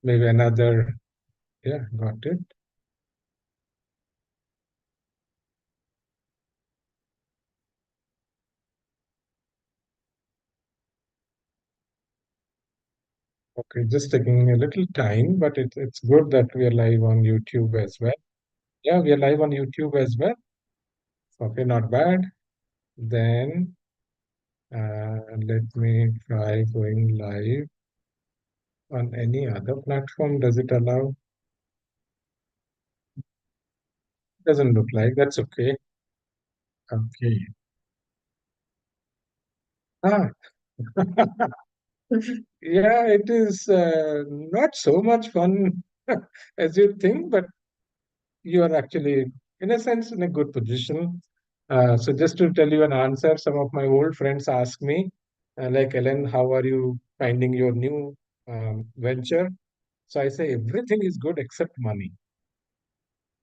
maybe another. Yeah, got it. Okay, just taking a little time, but it's good that we are live on YouTube as well. Yeah, we are live on YouTube as well. Okay, not bad. Then let me try going live on any other platform. Does it allow? Doesn't look like. That's okay. Okay. Ah, yeah, it is not so much fun as you think, but you are actually, in a sense, in a good position. So just to tell you an answer, some of my old friends ask me, like, Ellen, how are you finding your new venture? So I say everything is good except money.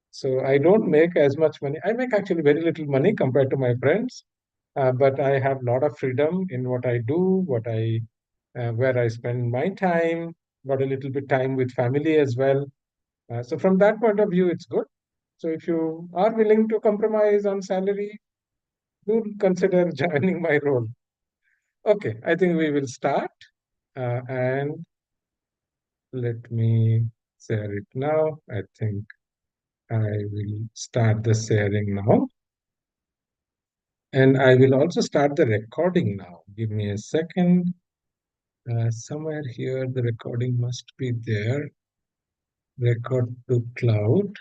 So I don't make as much money. I make actually very little money compared to my friends, but I have a lot of freedom in what I do, where I spend my time, got a little bit time with family as well. So from that point of view, it's good. So if you are willing to compromise on salary, do consider joining my role. Okay, I think we will start. And let me share it now. I think I will start the sharing now. And I will also start the recording now. Give me a second. Somewhere here, the recording must be there. Record to cloud.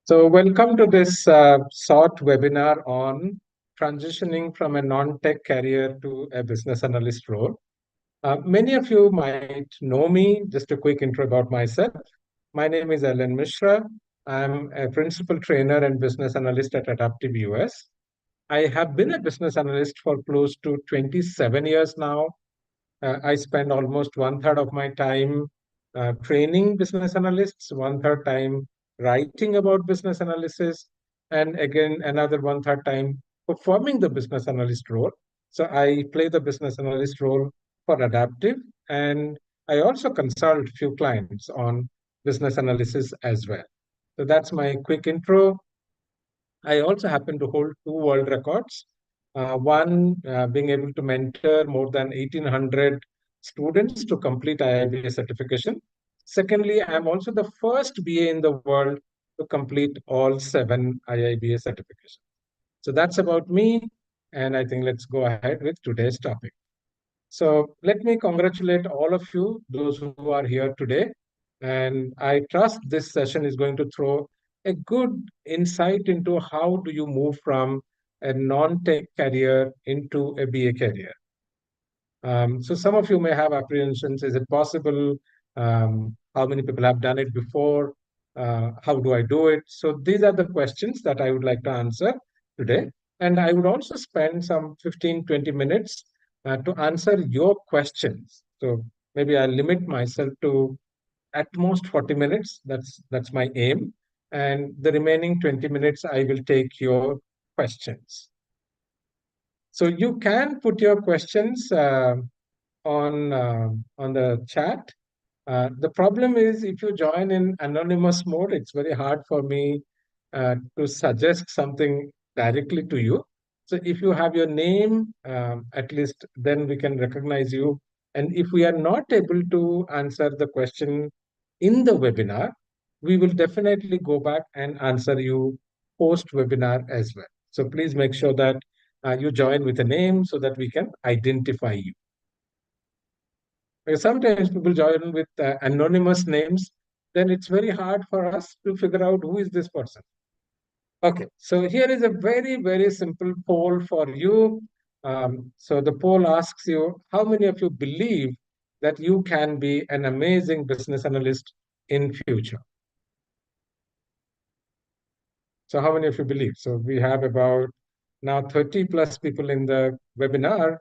So welcome to this short webinar on transitioning from a non-tech career to a business analyst role. Many of you might know me. Just a quick intro about myself. My name is Ellen Mishra. I'm a principal trainer and business analyst at Adaptive US. I have been a business analyst for close to 27 years now. I spend almost one third of my time training business analysts, one third time writing about business analysis, and again, another one third time performing the business analyst role. So I play the business analyst role for Adaptive, and I also consult few clients on business analysis as well. So that's my quick intro. I also happen to hold two world records. One being able to mentor more than 1,800 students to complete IIBA certification. Secondly, I'm also the first BA in the world to complete all seven IIBA certifications. So that's about me. And I think let's go ahead with today's topic. So let me congratulate all of you, those who are here today. And I trust this session is going to throw a good insight into how do you move from a non-tech career into a BA career. So some of you may have apprehensions. Is it possible? How many people have done it before? How do I do it? So these are the questions that I would like to answer today. And I would also spend some 15, 20 minutes to answer your questions. So maybe I'll limit myself to at most 40 minutes. That's my aim. And the remaining 20 minutes, I will take your questions. So you can put your questions on the chat. The problem is if you join in anonymous mode, it's very hard for me to suggest something directly to you. So if you have your name, at least then we can recognize you. And if we are not able to answer the question in the webinar, we will definitely go back and answer you post webinar as well. So please make sure that you join with a name so that we can identify you. Because sometimes people join with anonymous names, then it's very hard for us to figure out who is this person. Okay, so here is a very, very simple poll for you. So the poll asks you, how many of you believe that you can be an amazing business analyst in future? So how many of you believe? So we have about now 30 plus people in the webinar.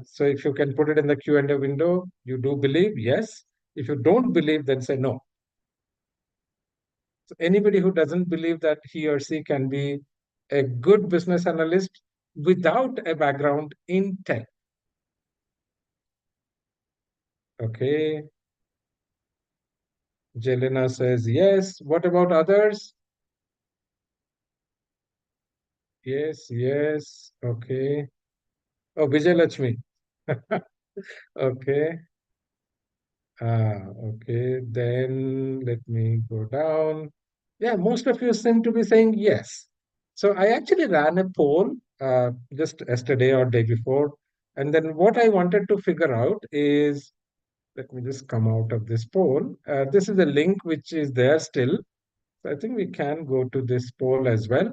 So if you can put it in the Q&A window, you do believe, yes. If you don't believe, then say no. So anybody who doesn't believe that he or she can be a good business analyst without a background in tech? Okay. Jelena says yes. What about others? Yes, yes. Okay. Oh, Vijayalakshmi. Okay. Okay. Then let me go down. Yeah, most of you seem to be saying yes. So I actually ran a poll just yesterday or day before. And then what I wanted to figure out is, let me just come out of this poll. This is a link which is there still. So I think we can go to this poll as well.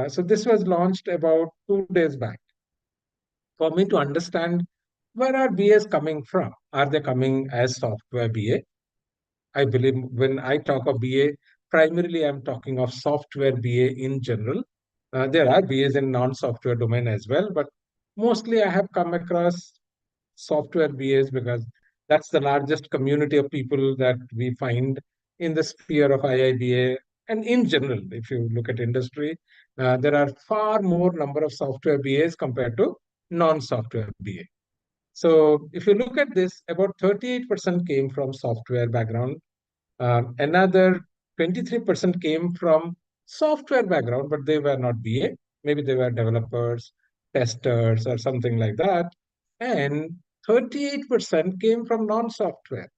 So this was launched about 2 days back for me to understand where are BAs coming from. Are they coming as software BA? I believe when I talk of BA, primarily I'm talking of software BA in general. There are BAs in non-software domain as well, but mostly I have come across software BAs because that's the largest community of people that we find in the sphere of IIBA. And in general, if you look at industry, there are far more number of software BAs compared to non-software BA. So if you look at this, about 38% came from software background. Another 23% came from software background, but they were not BA. Maybe they were developers, testers, or something like that. And 38% came from non-software.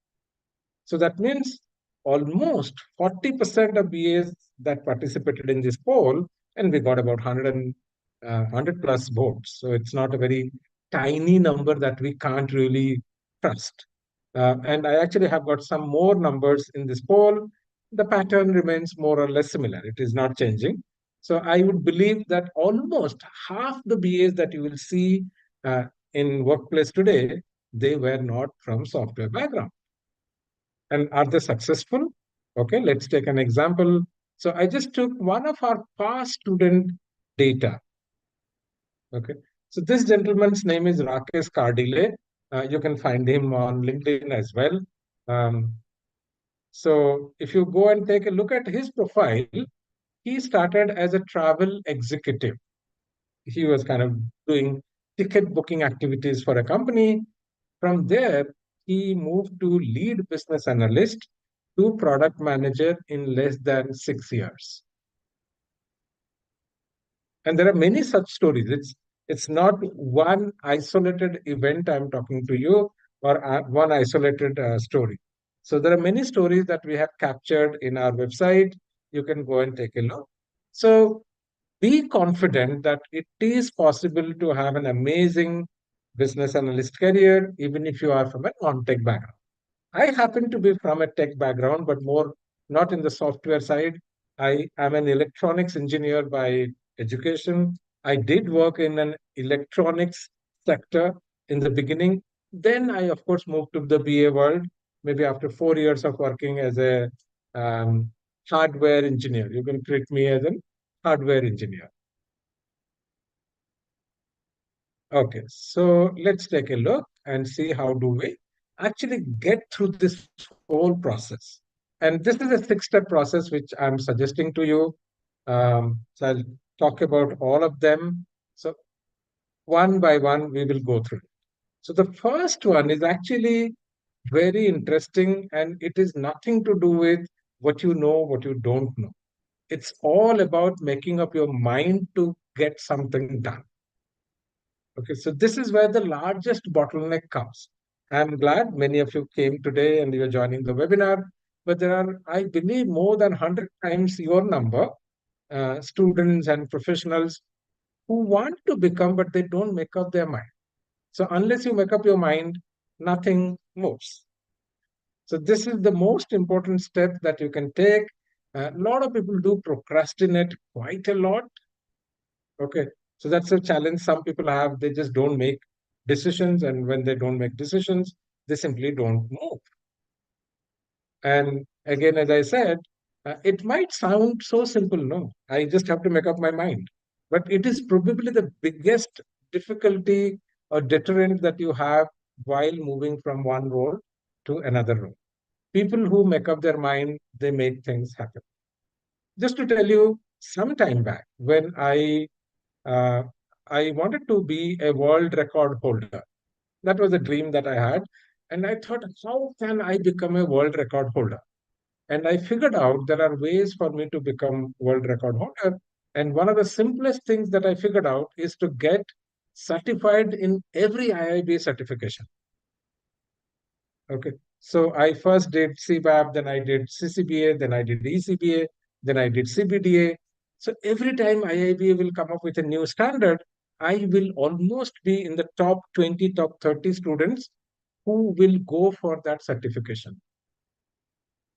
So that means almost 40% of BAs that participated in this poll, and we got about 100 plus votes. So it's not a very tiny number that we can't really trust. And I actually have got some more numbers in this poll. The pattern remains more or less similar. It is not changing. So I would believe that almost half the BAs that you will see uh, in workplace today, they were not from software background. And are they successful? Okay, let's take an example. So I just took one of our past student data. Okay, so this gentleman's name is Rakesh Kardile. You can find him on LinkedIn as well. Um, so if you go and take a look at his profile, he started as a travel executive. He was kind of doing ticket booking activities for a company. From there, he moved to lead business analyst to product manager in less than 6 years. And there are many such stories. It's not one isolated event I'm talking to you or one isolated story. So there are many stories that we have captured in our website. You can go and take a look. So be confident that it is possible to have an amazing business analyst career, even if you are from a non-tech background. I happen to be from a tech background, but more not in the software side. I am an electronics engineer by education. I did work in an electronics sector in the beginning. Then I, of course, moved to the BA world, maybe after 4 years of working as a um, hardware engineer. You can treat me as an hardware engineer. Okay, so let's take a look and see how do we actually get through this whole process. And this is a six-step process which I'm suggesting to you. So I'll talk about all of them. So one by one, we will go through. So the first one is actually very interesting, and it is nothing to do with what you know, what you don't know. It's all about making up your mind to get something done. Okay, so this is where the largest bottleneck comes. I'm glad many of you came today and you're joining the webinar, but there are, I believe, more than 100 times your number, students and professionals who want to become, but they don't make up their mind. So unless you make up your mind, nothing moves. So this is the most important step that you can take. A lot of people do procrastinate quite a lot. Okay. So that's a challenge some people have. They just don't make decisions. And when they don't make decisions, they simply don't move. And again, as I said, it might sound so simple. No, I just have to make up my mind. But it is probably the biggest difficulty or deterrent that you have while moving from one role to another role. People who make up their mind, they make things happen. Just to tell you, some time back when uh, I wanted to be a world record holder. That was a dream that I had. And I thought, how can I become a world record holder? And I figured out there are ways for me to become world record holder. And one of the simplest things that I figured out is to get certified in every IIB certification. Okay. So I first did CBAP, then I did CCBA, then I did ECBA, then I did CBDA. So every time IIBA will come up with a new standard, I will almost be in the top 20, top 30 students who will go for that certification.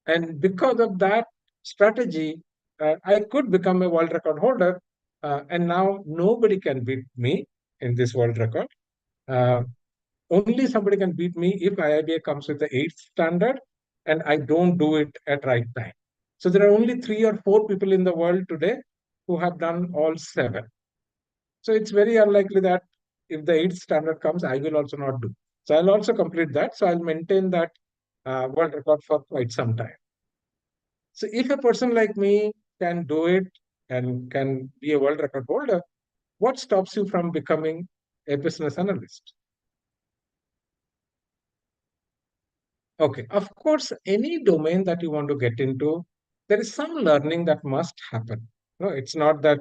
And because of that strategy, I could become a world record holder. And now nobody can beat me in this world record. Uh, Only somebody can beat me if IIBA comes with the eighth standard and I don't do it at right time. So there are only 3 or 4 people in the world today who have done all 7. So it's very unlikely that if the eighth standard comes, I will also not do. So I'll also complete that. So I'll maintain that world record for quite some time. So if a person like me can do it and can be a world record holder, what stops you from becoming a business analyst? Okay, of course, any domain that you want to get into, there is some learning that must happen. No, it's not that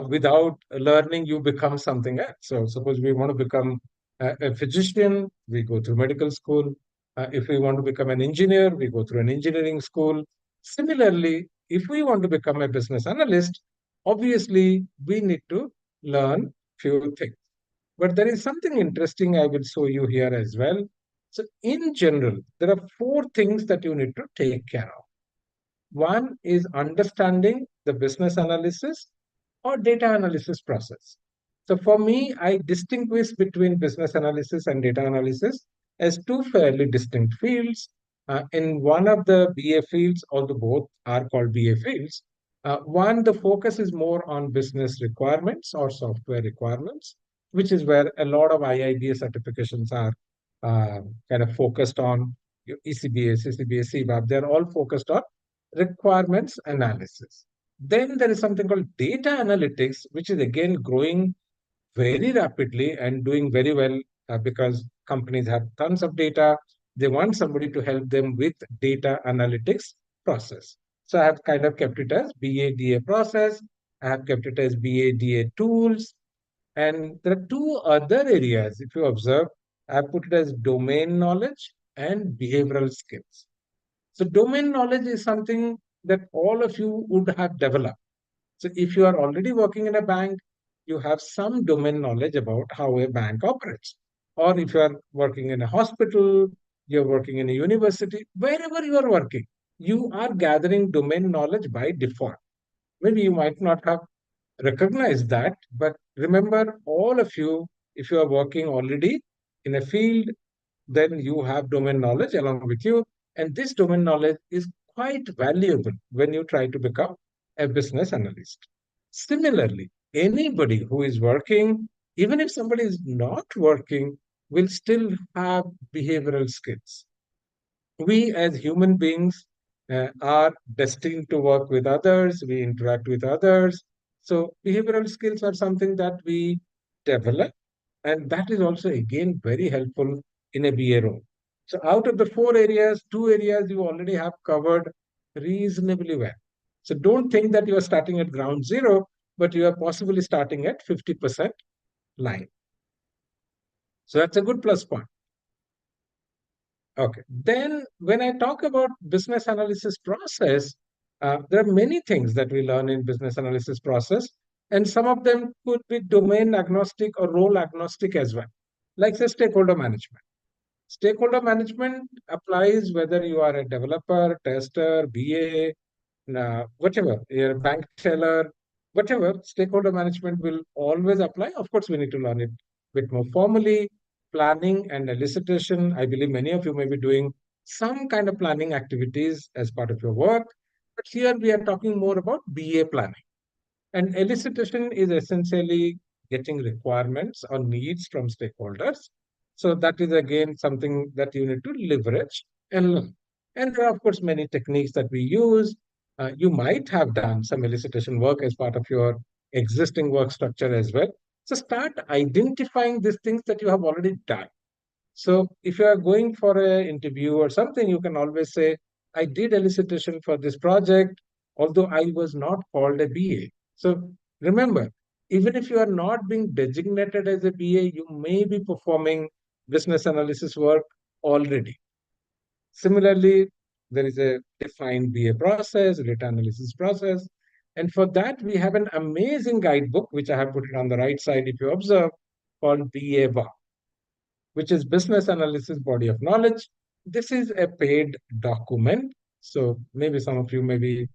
without learning you become something else. So, suppose we want to become a physician, we go through medical school. If we want to become an engineer, we go through an engineering school. Similarly, if we want to become a business analyst, obviously we need to learn few things. But there is something interesting I will show you here as well. So, in general, there are 4 things that you need to take care of. One is understanding the business analysis or data analysis process. So, for me, I distinguish between business analysis and data analysis as 2 fairly distinct fields. In one of the BA fields, although both are called BA fields, one, the focus is more on business requirements or software requirements, which is where a lot of IIBA certifications are uh, kind of focused on. ECBA, CCBA, CBAP, they're all focused on requirements analysis. Then there is something called data analytics, which is again growing very rapidly and doing very well because companies have tons of data. They want somebody to help them with data analytics process. So I have kind of kept it as BADA process. I have kept it as BADA tools. And there are 2 other areas, if you observe, I have put it as domain knowledge and behavioral skills. So domain knowledge is something that all of you would have developed. So if you are already working in a bank, you have some domain knowledge about how a bank operates. Or if you are working in a hospital, you're working in a university, wherever you are working, you are gathering domain knowledge by default. Maybe you might not have recognized that, but remember, all of you, if you are working already in a field, then you have domain knowledge along with you. And this domain knowledge is quite valuable when you try to become a business analyst. Similarly, anybody who is working, even if somebody is not working, will still have behavioral skills. We as human beings are destined to work with others, we interact with others. So, behavioral skills are something that we develop, and that is also, again, very helpful in a BA role. So, out of the 4 areas, 2 areas you already have covered reasonably well. So, don't think that you are starting at ground zero, but you are possibly starting at 50% line. So, that's a good plus point. Okay. Then when I talk about business analysis process, there are many things that we learn in business analysis process, and some of them could be domain agnostic or role agnostic as well. Like say stakeholder management. Stakeholder management applies whether you are a developer, tester, BA, whatever, you're a bank teller, whatever, stakeholder management will always apply. Of course, we need to learn it a bit more formally. Planning and elicitation, I believe many of you may be doing some kind of planning activities as part of your work. But here we are talking more about BA planning. And elicitation is essentially getting requirements or needs from stakeholders. So that is again something that you need to leverage and learn. And there are, of course, many techniques that we use. You might have done some elicitation work as part of your existing work structure as well. So start identifying these things that you have already done. So if you are going for an interview or something, you can always say, I did elicitation for this project, although I was not called a BA. So remember, even if you are not being designated as a BA, you may be performing business analysis work already. Similarly, there is a defined BA process, data analysis process. And for that, we have an amazing guidebook, which I have put it on the right side if you observe, called BA1, which is Business Analysis Body of Knowledge. This is a paid document. So maybe some of you may be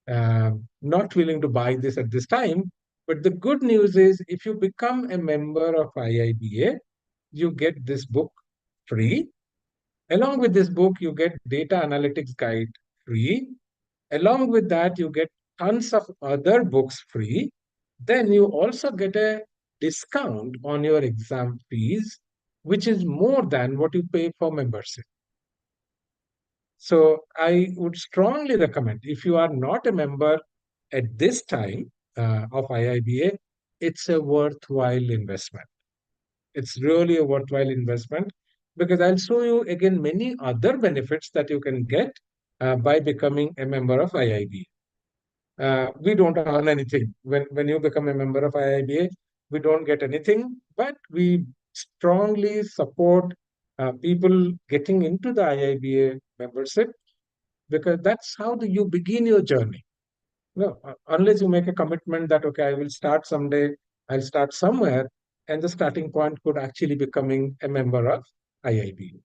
not willing to buy this at this time. But the good news is if you become a member of IIBA, you get this book free. Along with this book, you get data analytics guide free. Along with that, you get tons of other books free. Then you also get a discount on your exam fees, which is more than what you pay for membership. So I would strongly recommend if you are not a member at this time of IIBA, it's a worthwhile investment. It's really a worthwhile investment because I'll show you again many other benefits that you can get by becoming a member of IIBA. We don't earn anything. When you become a member of IIBA, we don't get anything, but we strongly support people getting into the IIBA membership because that's how you begin your journey. No, unless you make a commitment that, okay, I will start someday, I'll start somewhere, and the starting point could actually becoming a member of IIB.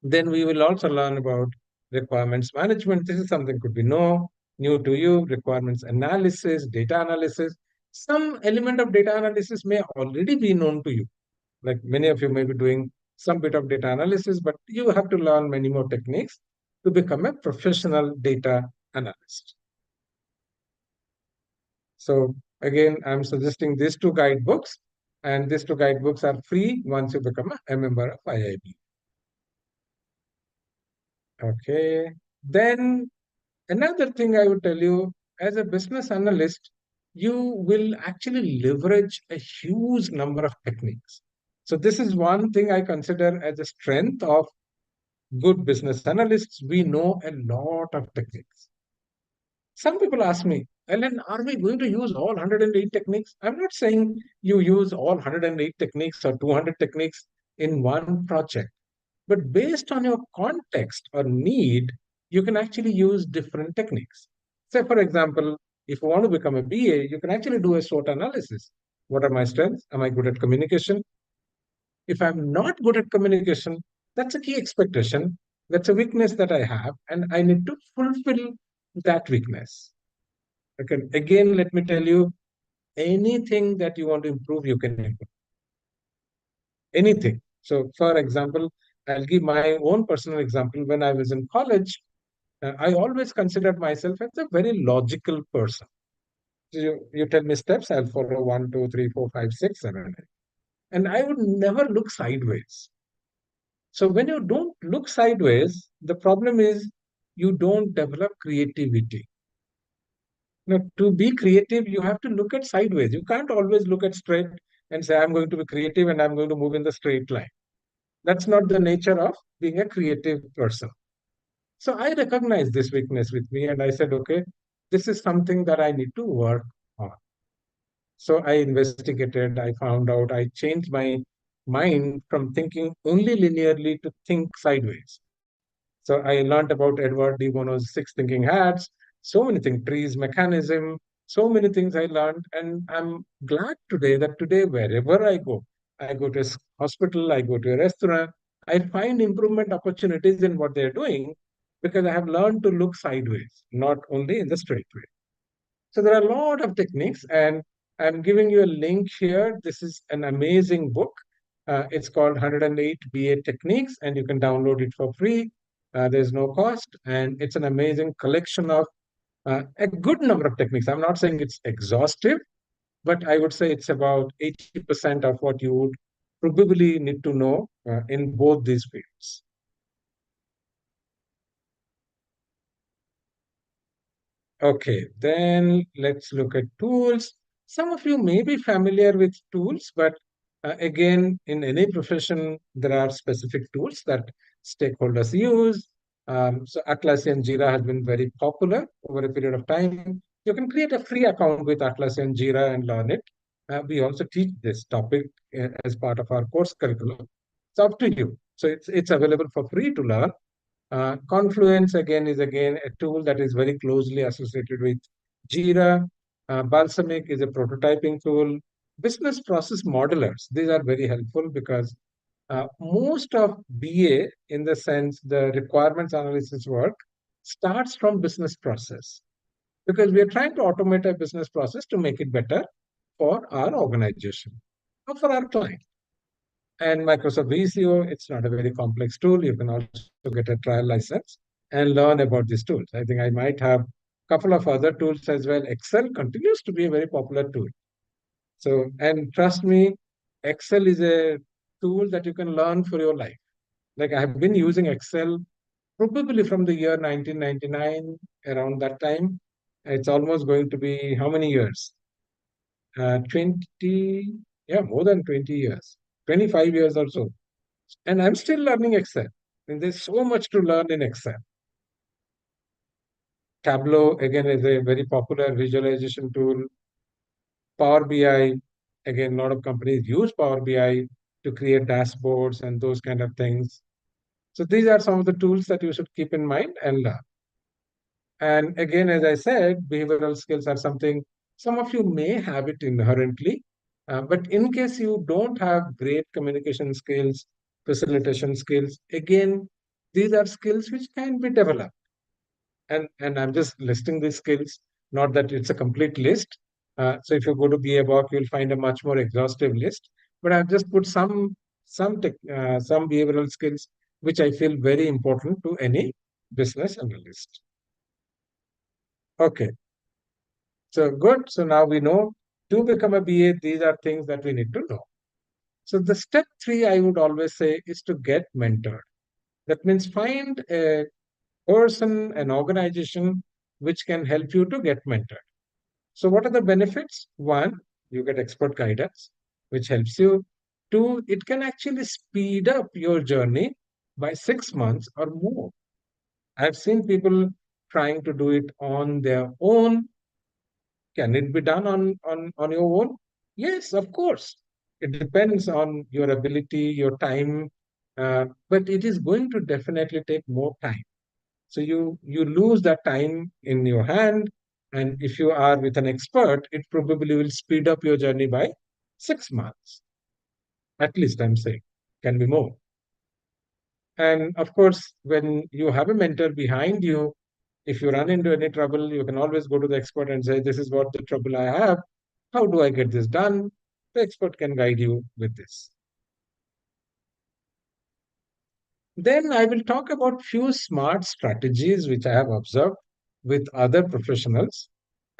Then we will also learn about requirements management. This is something could be new to you, requirements analysis, data analysis. Some element of data analysis may already be known to you. Like many of you may be doing some bit of data analysis, but you have to learn many more techniques to become a professional data analyst. So again, I'm suggesting these two guidebooks, and these two guidebooks are free once you become a member of IIB. Okay. Then another thing I would tell you, as a business analyst, you will actually leverage a huge number of techniques. So this is one thing I consider as a strength of good business analysts. We know a lot of techniques. Some people ask me, Ellen, are we going to use all 108 techniques? I'm not saying you use all 108 techniques or 200 techniques in one project, but based on your context or need, you can actually use different techniques. Say, for example, if you want to become a BA, you can actually do a SWOT analysis. What are my strengths? Am I good at communication? If I'm not good at communication, that's a key expectation. That's a weakness that I have, and I need to fulfill that weakness. Okay. Again, let me tell you, anything that you want to improve, you can improve. Anything. So, for example, I'll give my own personal example. When I was in college, I always considered myself as a very logical person. So you tell me steps, I'll follow 1, 2, 3, 4, 5, 6, 7, 8. And I would never look sideways. So when you don't look sideways, the problem is you don't develop creativity. Now, to be creative, you have to look at sideways. You can't always look at straight and say, I'm going to be creative and I'm going to move in the straight line. That's not the nature of being a creative person. So I recognized this weakness with me and I said, okay, this is something that I need to work on. So I investigated, I found out, I changed my mind from thinking only linearly to think sideways. So I learned about Edward de Bono's six thinking hats, so many things, trees, mechanism, so many things I learned. And I'm glad today that today, wherever I go to a hospital, I go to a restaurant, I find improvement opportunities in what they're doing because I have learned to look sideways, not only in the straight way. So there are a lot of techniques, and I'm giving you a link here. This is an amazing book. It's called 108 BA Techniques, and you can download it for free. There's no cost, and it's an amazing collection of a good number of techniques. I'm not saying it's exhaustive, but I would say it's about 80% of what you would probably need to know in both these fields. Okay, then let's look at tools. Some of you may be familiar with tools, but again, in any profession, there are specific tools that stakeholders use. So Atlassian Jira has been very popular over a period of time. You can create a free account with Atlassian Jira and learn it. We also teach this topic as part of our course curriculum. It's up to you. So it's available for free to learn. Confluence again is again a tool that is very closely associated with Jira. Balsamic is a prototyping tool. Business process modelers, these are very helpful because most of BA, in the sense the requirements analysis work, starts from business process because we are trying to automate a business process to make it better for our organization or for our client. And Microsoft VCO, it's not a very complex tool. You can also get a trial license and learn about these tools. I think I might have a couple of other tools as well. Excel continues to be a very popular tool. So, and trust me, Excel is a tool that you can learn for your life. Like I have been using Excel probably from the year 1999, around that time. It's almost going to be how many years? 20, yeah, more than 20 years, 25 years or so. And I'm still learning Excel. And there's so much to learn in Excel. Tableau, again, is a very popular visualization tool. Power BI, again, a lot of companies use Power BI to create dashboards and those kind of things. So these are some of the tools that you should keep in mind and learn. And again, as I said, behavioral skills are something some of you may have it inherently, but in case you don't have great communication skills, facilitation skills, again, these are skills which can be developed. And I'm just listing these skills, not that it's a complete list. So if you go to BA Book, you'll find a much more exhaustive list. But I've just put some behavioral skills which I feel very important to any business analyst. Okay, so good. So now we know to become a BA, these are things that we need to know. So the step three, I would always say, is to get mentored. That means find a person, an organization which can help you to get mentored. So what are the benefits? One, you get expert guidance, which helps you. Two, it can actually speed up your journey by 6 months or more. I've seen people trying to do it on their own. Can it be done on your own? Yes, of course. It depends on your ability, your time, but it is going to definitely take more time. So you lose that time in your hand, and if you are with an expert, it probably will speed up your journey by 6 months. At least I'm saying, can be more. And of course, when you have a mentor behind you, if you run into any trouble, you can always go to the expert and say, "This is what the trouble I have. How do I get this done?" The expert can guide you with this. Then I will talk about few smart strategies which I have observed with other professionals,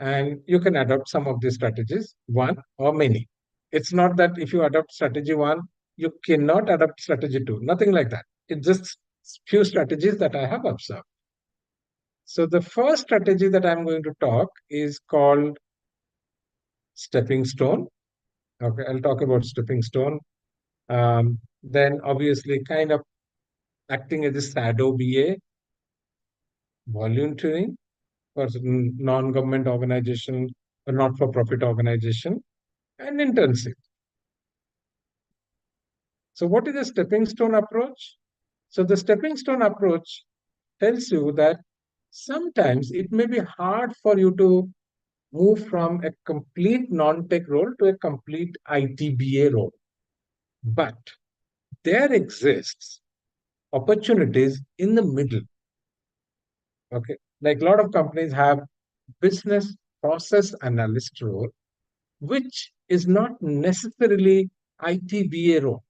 and you can adopt some of these strategies, one or many. It's not that if you adopt strategy one, you cannot adopt strategy two. Nothing like that. It's just few strategies that I have observed. So the first strategy that I'm going to talk is called stepping stone. Okay, I'll talk about stepping stone. Then obviously kind of acting as a shadow BA, volunteering for certain non-government organization or not-for-profit organization, and internship. So what is the stepping stone approach? So the stepping stone approach tells you that sometimes it may be hard for you to move from a complete non-tech role to a complete ITBA role. But there exists opportunities in the middle. Okay. Like a lot of companies have business process analyst role, which is not necessarily ITBA role.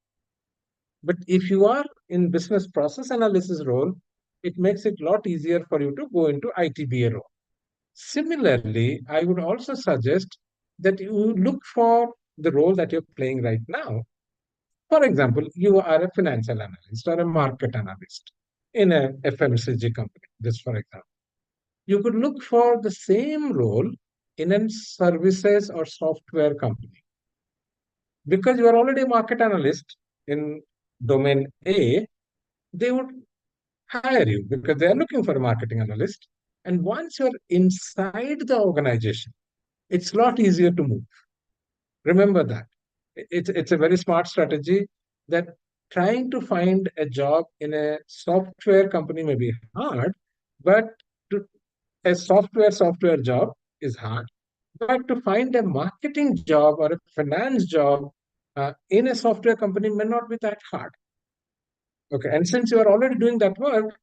But if you are in business process analysis role, it makes it a lot easier for you to go into ITBA role. Similarly, I would also suggest that you look for the role that you're playing right now. For example, you are a financial analyst or a market analyst in a FMCG company, just for example. You could look for the same role in a services or software company. Because you are already a market analyst in domain A, they would hire you because they are looking for a marketing analyst. And once you're inside the organization, it's a lot easier to move. Remember that. It's a very smart strategy that trying to find a job in a software company may be hard, but to, a software job is hard. But to find a marketing job or a finance job in a software company may not be that hard. Okay, and since you are already doing that work,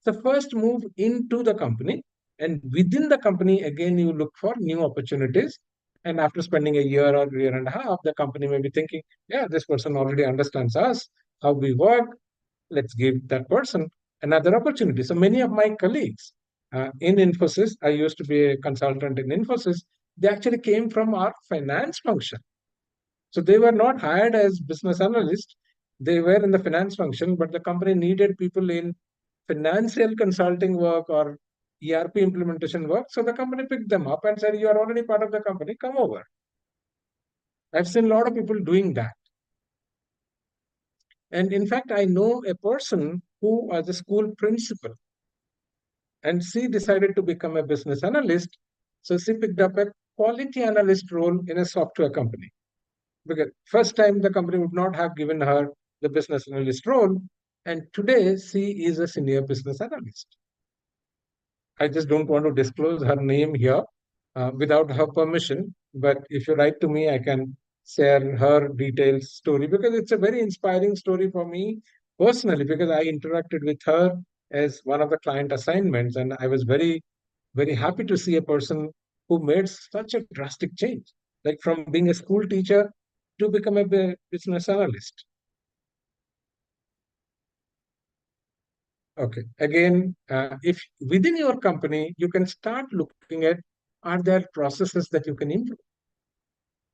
the first move into the company, and within the company, again, you look for new opportunities. And after spending a year or year and a half, the company may be thinking, yeah, this person already understands us, how we work. Let's give that person another opportunity. So many of my colleagues in Infosys, I used to be a consultant in Infosys, they actually came from our finance function. So they were not hired as business analysts. They were in the finance function, but the company needed people in financial consulting work or ERP implementation work. So the company picked them up and said, you are already part of the company, come over. I've seen a lot of people doing that. And in fact, I know a person who was a school principal and she decided to become a business analyst. So she picked up a quality analyst role in a software company. Because first time the company would not have given her the business analyst role, and today she is a senior business analyst. I just don't want to disclose her name here without her permission, but if you write to me, I can share her detailed story because it's a very inspiring story for me personally because I interacted with her as one of the client assignments, and I was very happy to see a person who made such a drastic change, like from being a school teacher to become a business analyst. Okay. Again, if within your company, you can start looking at are there processes that you can improve?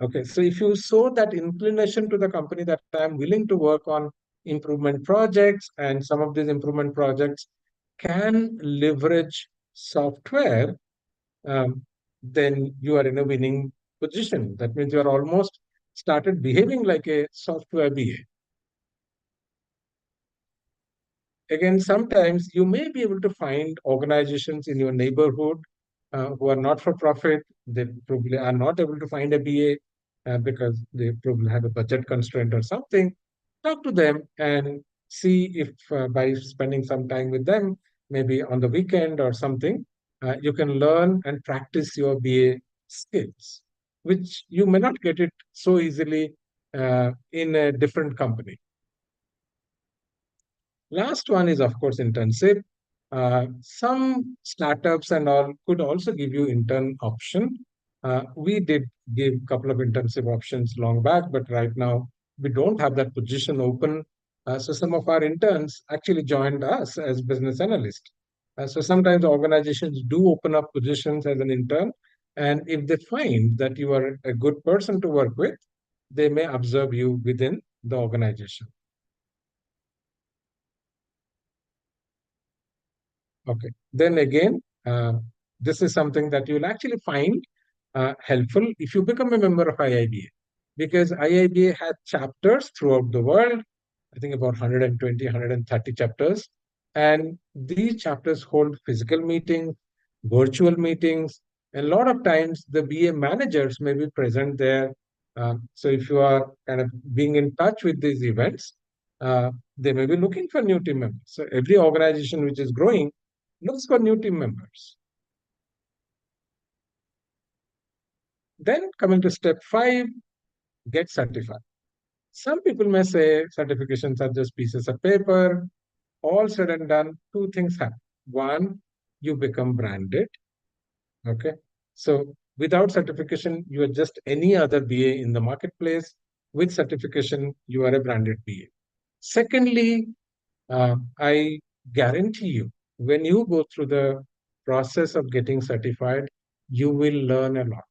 Okay. So if you show that inclination to the company that I'm willing to work on improvement projects and some of these improvement projects can leverage software, um, then you are in a winning position. That means you are almost started behaving like a software BA. Again, sometimes you may be able to find organizations in your neighborhood who are not for profit. They probably are not able to find a BA because they probably have a budget constraint or something. Talk to them and see if by spending some time with them, maybe on the weekend or something, you can learn and practice your BA skills, which you may not get it so easily in a different company. Last one is, of course, internship. Some startups and all could also give you intern option. We did give a couple of internship options long back, but right now we don't have that position open. So some of our interns actually joined us as business analysts. So sometimes organizations do open up positions as an intern, and if they find that you are a good person to work with, they may observe you within the organization. Okay. Then again, this is something that you'll actually find helpful if you become a member of IIBA, because IIBA has chapters throughout the world. I think about 120, 130 chapters. And these chapters hold physical meetings, virtual meetings. And a lot of times the BA managers may be present there. So if you are kind of being in touch with these events, they may be looking for new team members. So every organization which is growing looks for new team members. Then coming to step 5, get certified. Some people may say certifications are just pieces of paper. All said and done, two things happen. One, you become branded. Okay. So without certification, you are just any other BA in the marketplace. With certification, you are a branded BA. Secondly, I guarantee you, when you go through the process of getting certified, you will learn a lot.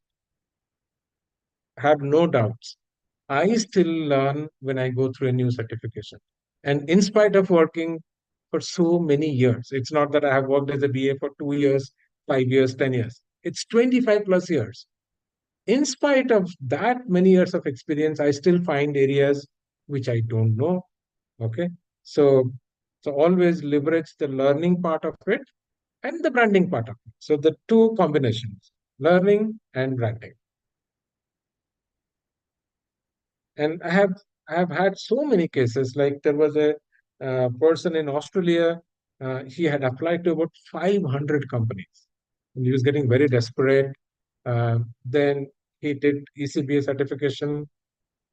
Have no doubts. I still learn when I go through a new certification. And in spite of working for so many years, it's not that I have worked as a BA for 2 years, 5 years, 10 years. It's 25 plus years. In spite of that many years of experience, I still find areas which I don't know. Okay. So, so always leverage the learning part of it and the branding part of it. So the two combinations, learning and branding. And I have had so many cases. Like there was a person in Australia. He had applied to about 500 companies, and he was getting very desperate. Then he did ECBA certification,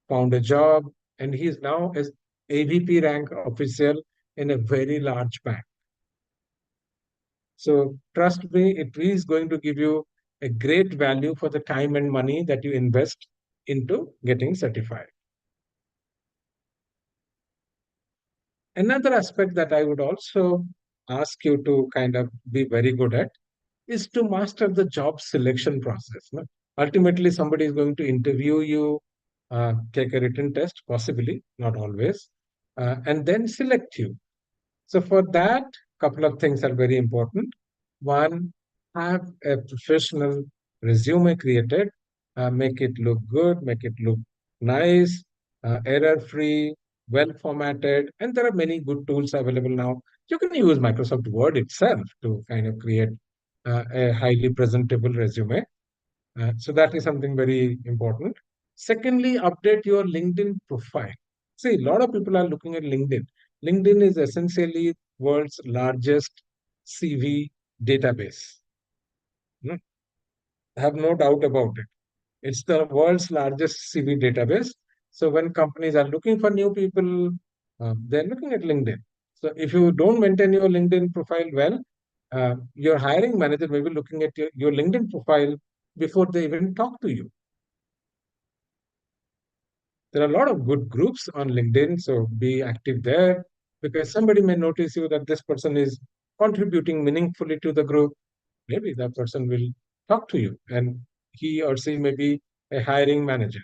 found a job, and he is now as AVP rank official in a very large bank. So trust me, it is going to give you a great value for the time and money that you invest into getting certified. Another aspect that I would also ask you to kind of be very good at is to master the job selection process. No? Ultimately, somebody is going to interview you, take a written test, possibly, not always, and then select you. So for that, couple of things are very important. One, have a professional resume created, make it look good, make it look nice, error-free, well formatted, and there are many good tools available now. You can use Microsoft Word itself to kind of create a highly presentable resume. So that is something very important. Secondly, update your LinkedIn profile. See, a lot of people are looking at LinkedIn. LinkedIn is essentially world's largest CV database. Hmm, have no doubt about it. It's the world's largest CV database. So when companies are looking for new people, they're looking at LinkedIn. So if you don't maintain your LinkedIn profile well, your hiring manager may be looking at your LinkedIn profile before they even talk to you. There are a lot of good groups on LinkedIn, so be active there because somebody may notice you that this person is contributing meaningfully to the group. Maybe that person will talk to you and he or she may be a hiring manager.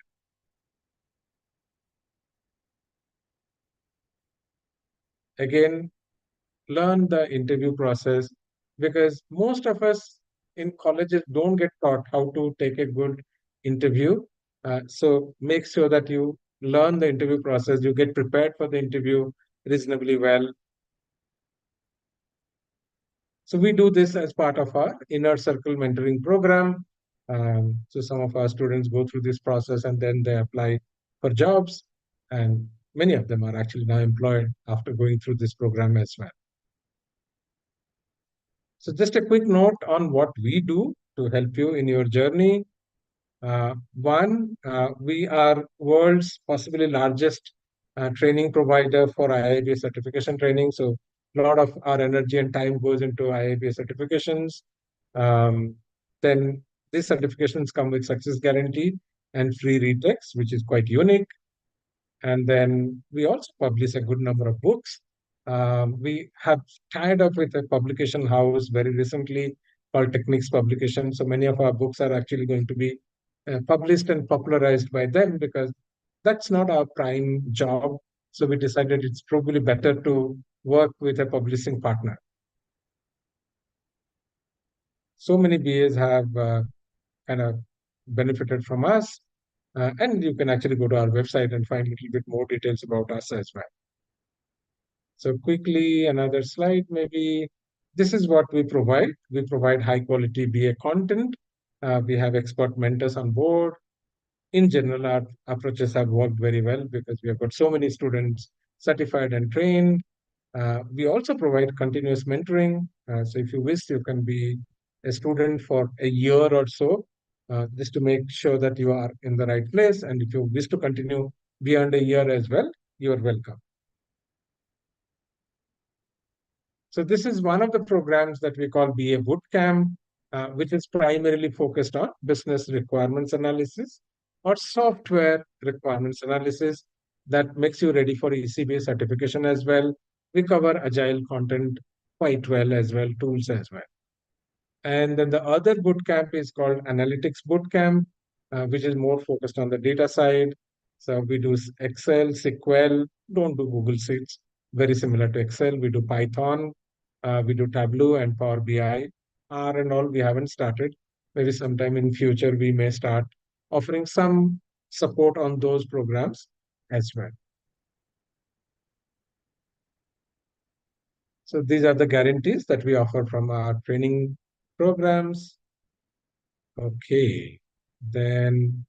Again, learn the interview process because most of us in colleges don't get taught how to take a good interview. So make sure that you learn the interview process, you get prepared for the interview reasonably well. So we do this as part of our inner circle mentoring program. So some of our students go through this process and then they apply for jobs, and many of them are actually now employed after going through this program as well. So just a quick note on what we do to help you in your journey. One, we are world's possibly largest training provider for IIBA certification training. So a lot of our energy and time goes into IIBA certifications. Um, then these certifications come with success guarantee and free retakes, which is quite unique. And then we also publish a good number of books. We have tied up with a publication house very recently called Techniques Publication. So many of our books are actually going to be published and popularized by them because that's not our prime job. So we decided it's probably better to work with a publishing partner. So many BAs have kind of benefited from us. And you can actually go to our website and find a little bit more details about us as well. So quickly, another slide maybe. This is what we provide. We provide high quality BA content. We have expert mentors on board. In general, our approaches have worked very well because we have got so many students certified and trained. We also provide continuous mentoring. So if you wish, you can be a student for a year or so, just to make sure that you are in the right place. And if you wish to continue beyond a year as well, you are welcome. So this is one of the programs that we call BA Bootcamp, which is primarily focused on business requirements analysis or software requirements analysis that makes you ready for ECBA certification as well. We cover agile content quite well as well, tools as well. And then the other bootcamp is called Analytics Bootcamp, which is more focused on the data side. So we do Excel, SQL, don't do Google Sheets, very similar to Excel. We do Python, we do Tableau and Power BI. are and all, we haven't started. Maybe sometime in future, we may start offering some support on those programs as well. So these are the guarantees that we offer from our training programs. Okay. Then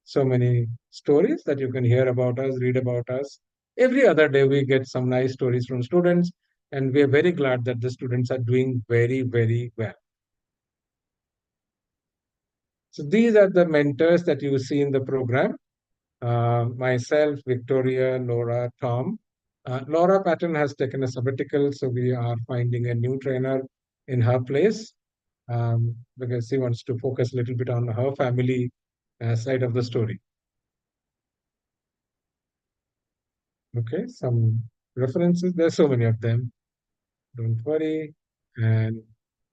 so many stories that you can hear about us, read about us. Every other day, we get some nice stories from students, and we are very glad that the students are doing very, very well. So these are the mentors that you see in the program. Myself, Victoria, Laura, Tom. Laura Patton has taken a sabbatical, so we are finding a new trainer in her place because she wants to focus a little bit on her family side of the story. Okay, some references. There's so many of them. Don't worry. And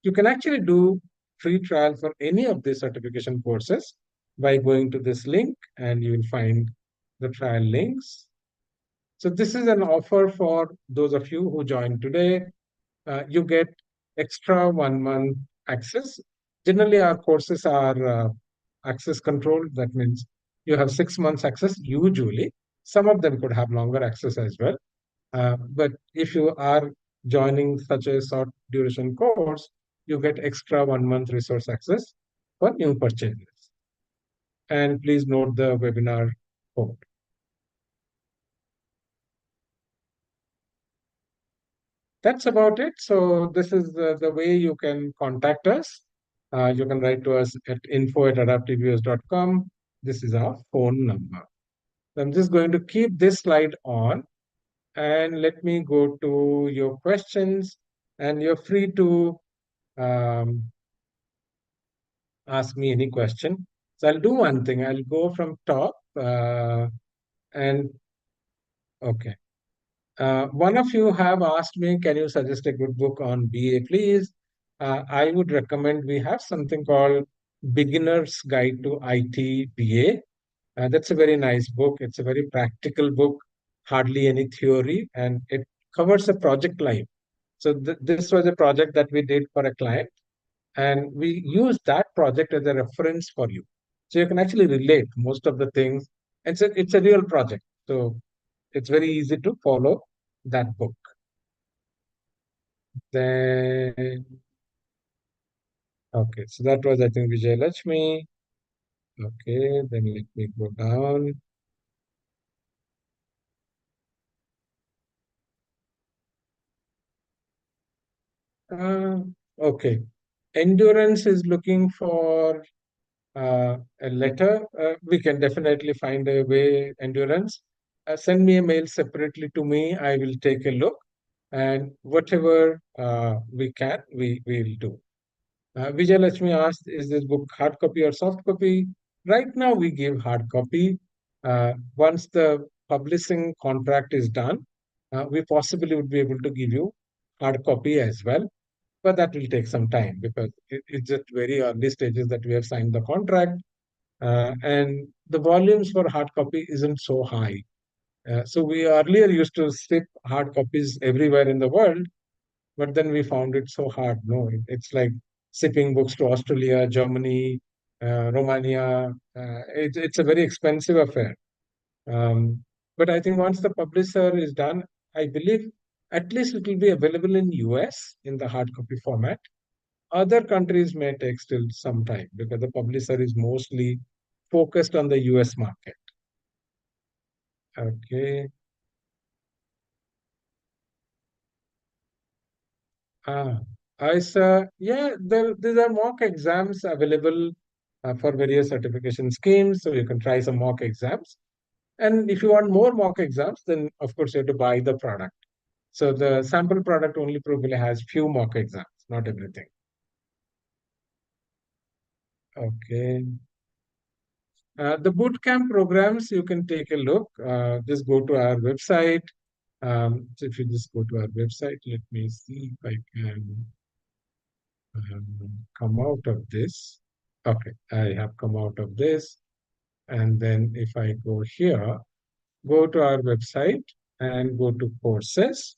you can actually do free trial for any of these certification courses by going to this link, and you will find the trial links. So this is an offer for those of you who joined today. You get extra 1 month access. Generally, our courses are access controlled. That means you have 6 months access usually. Some of them could have longer access as well. But if you are joining such a short duration course, you get extra 1 month resource access for new purchases. And please note the webinar code. That's about it. So this is the way you can contact us. You can write to us at info@adaptiveus.com. This is our phone number. I'm just going to keep this slide on and let me go to your questions, and you're free to um, ask me any question. So I'll do one thing. I'll go from top and okay. One of you have asked me, can you suggest a good book on BA, please? I would recommend we have something called Beginner's Guide to IT BA. That's a very nice book. It's a very practical book, hardly any theory, and it covers a project life. So this was a project that we did for a client, and we use that project as a reference for you. So you can actually relate most of the things. It's a real project. So it's very easy to follow that book. Then, okay, so that was, I think, Vijay Lakshmi. Okay, then let me go down. Uh, okay, endurance is looking for a letter. We can definitely find a way, endurance. Send me a mail separately to me. I will take a look, and whatever we can, we will do. Vijay Lakshmi asked, is this book hard copy or soft copy? Right now, we give hard copy. Once the publishing contract is done, we possibly would be able to give you hard copy as well. But that will take some time because it's at very early stages that we have signed the contract. And the volumes for hard copy isn't so high. So we earlier used to ship hard copies everywhere in the world, but then we found it so hard. No, it's like shipping books to Australia, Germany, Romania. It's a very expensive affair. Um, but I think once the publisher is done, I believe at least it will be available in US in the hard copy format. Other countries may take still some time because the publisher is mostly focused on the US market. Okay. Ah, I saw, yeah, there are mock exams available for various certification schemes. So you can try some mock exams. And if you want more mock exams, then of course you have to buy the product. So the sample product only probably has few mock exams, not everything. Okay. The bootcamp programs, you can take a look. Just go to our website. So if you just go to our website, let me see if I can come out of this. Okay, I have come out of this. And then if I go here, go to our website and go to courses.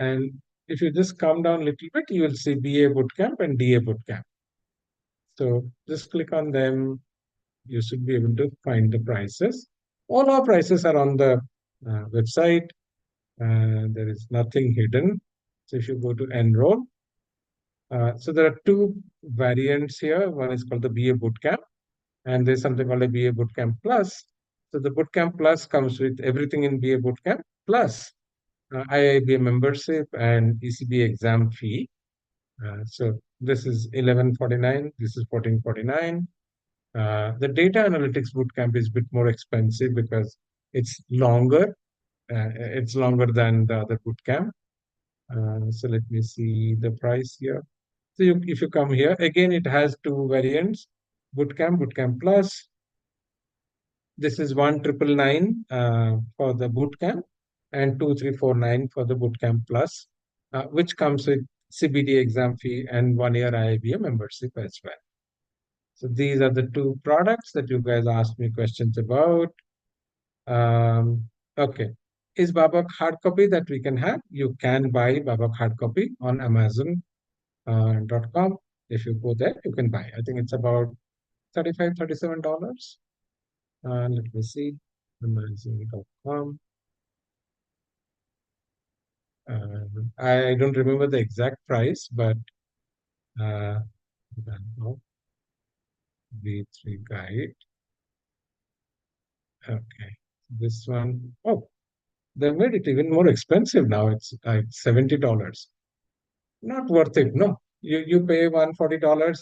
And If you just come down a little bit, you will see BA Bootcamp and DA Bootcamp. So just click on them. You should be able to find the prices. All our prices are on the website. There is nothing hidden. So if you go to enroll, so there are two variants here. One is called the BA Bootcamp, and there's something called a BA Bootcamp Plus. So the Bootcamp Plus comes with everything in BA Bootcamp plus IIBA membership and ECB exam fee. So this is 1149. This is 1449. The data analytics bootcamp is a bit more expensive because it's longer. It's longer than the other bootcamp. So let me see the price here. So if you come here, again, it has two variants, bootcamp, bootcamp plus. This is 1999 for the bootcamp and 2349 for the bootcamp plus, which comes with CBD exam fee and 1 year IIBA membership as well. So these are the two products that you guys asked me questions about. Okay. Is Babak hard copy that we can have? You can buy Babak hard copy on Amazon.com. If you go there, you can buy. I think it's about $35, $37. Let me see. Amazon.com. I don't remember the exact price, but uh, V3 guide. Okay. This one, oh, they made it even more expensive now. It's like $70. Not worth it. No, you pay $140.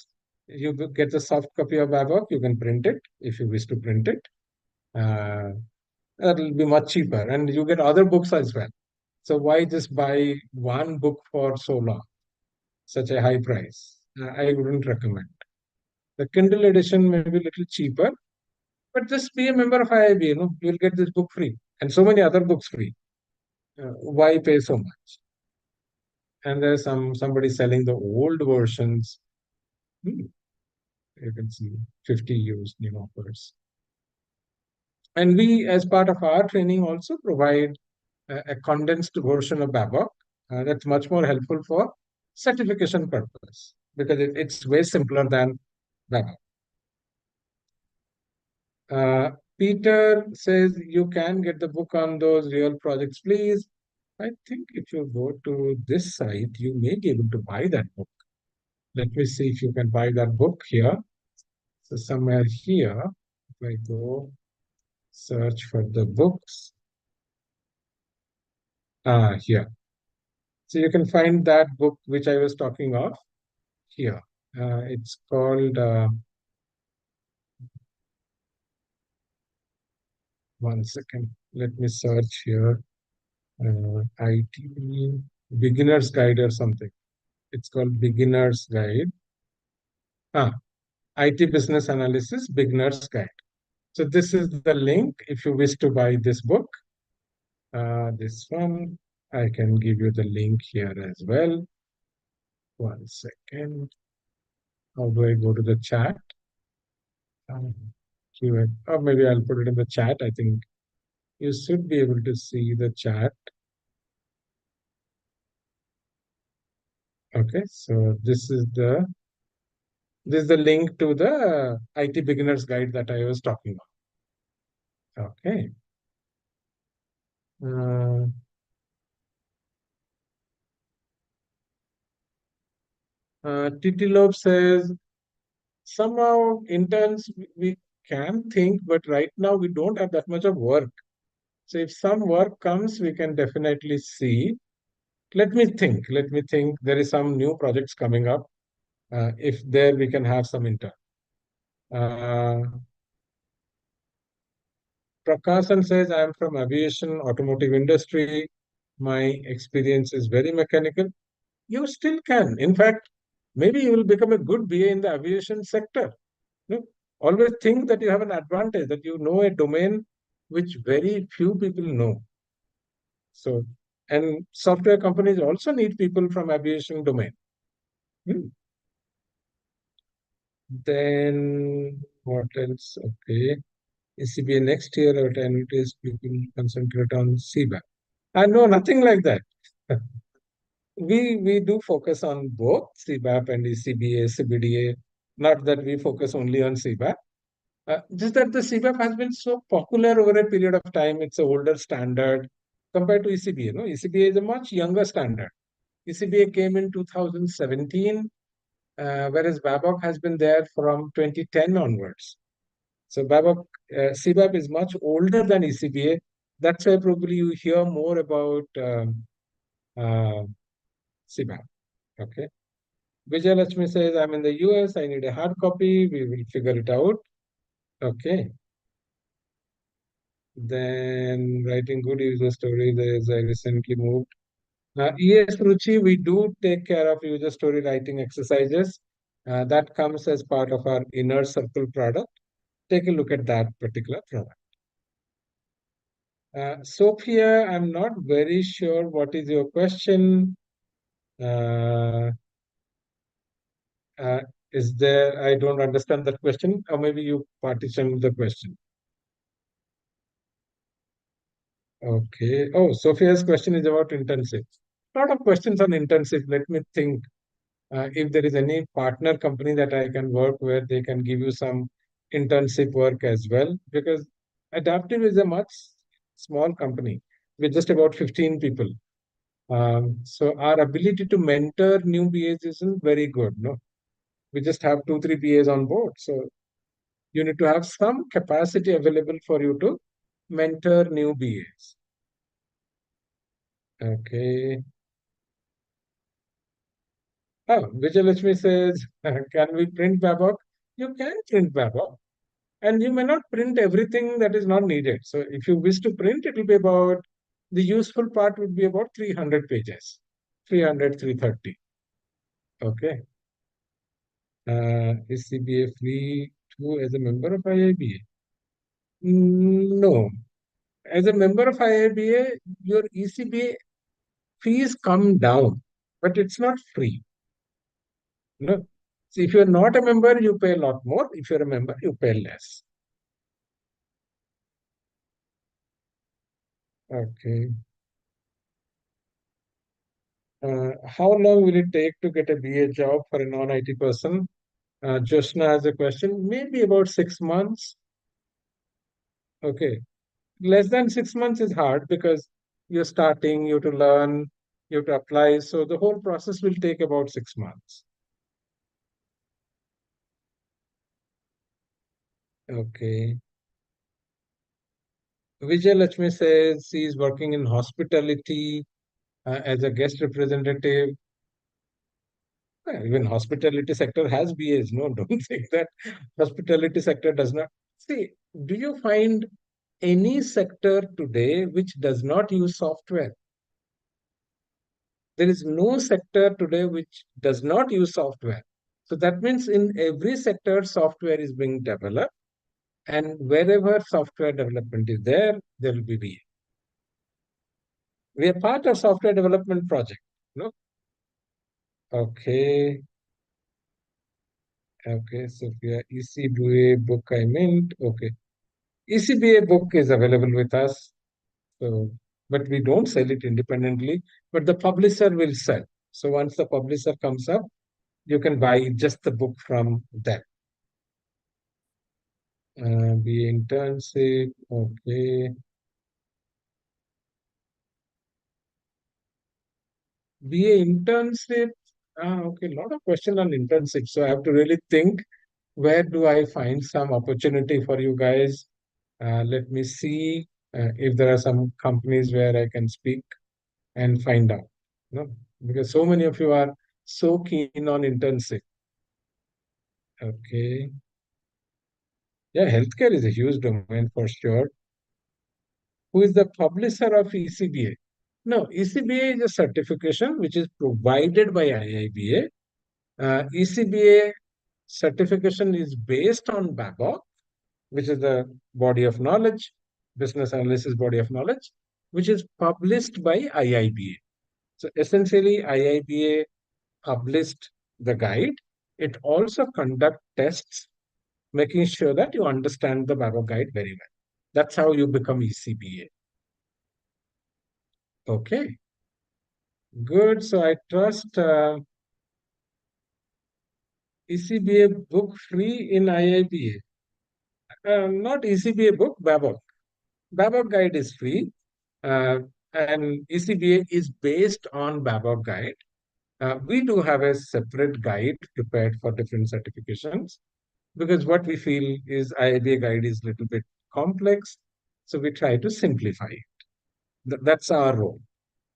You get the soft copy of Babok. You can print it if you wish to print it. Uh, that'll be much cheaper, and you get other books as well. So why just buy one book for so long, such a high price? I wouldn't recommend. The Kindle edition may be a little cheaper, but just be a member of IIB. You'll get this book free, and so many other books free. Why pay so much? And there's somebody selling the old versions. Hmm, you can see 50 used new offers. And we, as part of our training, also provide a condensed version of Babok that's much more helpful for certification purpose because it's way simpler than Babok. Uh, Peter says you can get the book on those real projects, please. I think if you go to this site, you may be able to buy that book. Let me see if you can buy that book here. So somewhere here, if I go search for the books, here. So you can find that book which I was talking of here. It's called, one second, let me search here. IT Beginner's Guide or something. It's called Beginner's Guide. Ah, IT Business Analysis Beginner's Guide. So this is the link if you wish to buy this book. This one, I can give you the link here as well. One second. How do I go to the chat? Q&A. Or maybe I'll put it in the chat. I think you should be able to see the chat. Okay, so this is the link to the IT beginner's guide that I was talking about. Okay. Uh, Titilope says somehow interns we can think, but right now we don't have that much of work. So if some work comes, we can definitely see. Let me think. Let me think. There is some new projects coming up. If there we can have some intern. Uh, Prakasan says, I am from aviation, automotive industry. My experience is very mechanical. You still can. In fact, maybe you will become a good BA in the aviation sector. You always think that you have an advantage, that you know a domain which very few people know. So, and software companies also need people from aviation domain. Hmm. Then what else? Okay. ACBA next year, our is people concentrate on CBAC. I know nothing like that. We do focus on both CBAP and ECBA, CBDA. Not that we focus only on CBAP. Just that the CBAP has been so popular over a period of time. It's an older standard compared to ECBA. No, ECBA is a much younger standard. ECBA came in 2017, whereas BABOK has been there from 2010 onwards. So BABOK, CBAP is much older than ECBA. That's why probably you hear more about uh, CBAP. Okay. Vijay Lakshmi says, I'm in the US, I need a hard copy. We will figure it out. Okay. Then writing good user stories as I recently moved. Yes, Ruchi, we do take care of user story writing exercises. That comes as part of our inner circle product. Take a look at that particular product. Sophia, I'm not very sure what is your question. Uh, uh, is there, I don't understand that question, or maybe you partitioned the question. Okay. Oh, Sophia's question is about internship. A lot of questions on internship. Let me think. If there is any partner company that I can work where they can give you some internship work as well, because Adaptive is a much small company with just about 15 people. So our ability to mentor new BAs isn't very good. No, we just have two, three BAs on board. So you need to have some capacity available for you to mentor new BAs. Okay. Oh, Vijayalakshmi says, can we print Babok? You can print Babok, and you may not print everything that is not needed. So if you wish to print, it will be about, the useful part would be about 300 pages, 300, 330. Okay. Is CBA free to as a member of IIBA? No. As a member of IIBA, your ECBA fees come down, but it's not free. No. So if you're not a member, you pay a lot more. If you're a member, you pay less. Okay. How long will it take to get a BA job for a non-IT person? Joshna has a question. Maybe about 6 months. Okay. Less than 6 months is hard because you're starting, you have to learn, you have to apply. So the whole process will take about 6 months. Okay. Vijay Lakshmi says she is working in hospitality as a guest representative. Even hospitality sector has BAs. No, don't think that hospitality sector does not. See, do you find any sector today which does not use software? There is no sector today which does not use software. So that means in every sector, software is being developed. And wherever software development is there, there will be BA. We are part of software development project. No? Okay. Okay. Sophia, ECBA book I meant. Okay. ECBA book is available with us. So, but we don't sell it independently, but the publisher will sell. So once the publisher comes up, you can buy just the book from them. BA internship, okay. BA internship, okay, a lot of question on internship. So I have to really think, where do I find some opportunity for you guys? Let me see if there are some companies where I can speak and find out. No, because so many of you are so keen on internship. Okay. Yeah, healthcare is a huge domain for sure. Who is the publisher of ECBA? No, ECBA is a certification which is provided by IIBA. ECBA certification is based on BABOK, which is the body of knowledge, business analysis body of knowledge, which is published by IIBA. So essentially, IIBA published the guide. It also conduct tests, making sure that you understand the BABOK guide very well. That's how you become ECBA. Okay. Good. So I trust ECBA book free in IIBA. Not ECBA book, Babok. Babok guide is free, uh, and ECBA is based on Babok guide. We do have a separate guide prepared for different certifications because what we feel is IIBA guide is a little bit complex, so we try to simplify it. That's our role.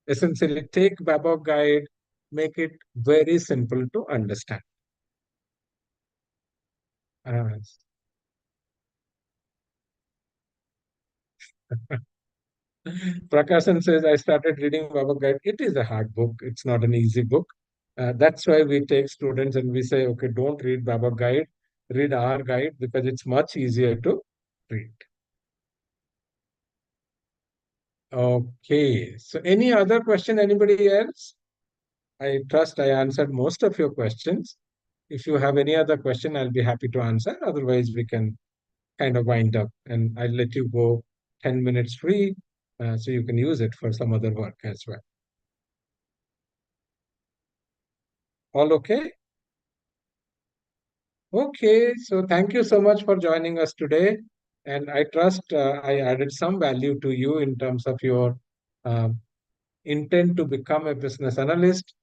Essentially, take Babok guide, make it very simple to understand. Uh, Prakashan says, I started reading Babak Guide. It is a hard book. It's not an easy book. That's why we take students and we say, okay, don't read Babak Guide, read our guide because it's much easier to read. Okay. So any other question, anybody else? I trust I answered most of your questions. If you have any other question, I'll be happy to answer. Otherwise, we can kind of wind up and I'll let you go 10 minutes free so you can use it for some other work as well. All okay? Okay, so thank you so much for joining us today. And I trust I added some value to you in terms of your uh, intent to become a business analyst.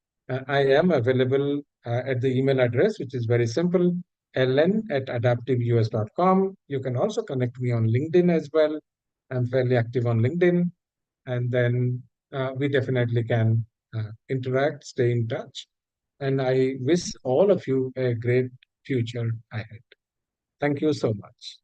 I am available at the email address, which is very simple, ln@adaptiveus.com. You can also connect me on LinkedIn as well. I'm fairly active on LinkedIn. And then we definitely can interact, stay in touch. And I wish all of you a great future ahead. Thank you so much.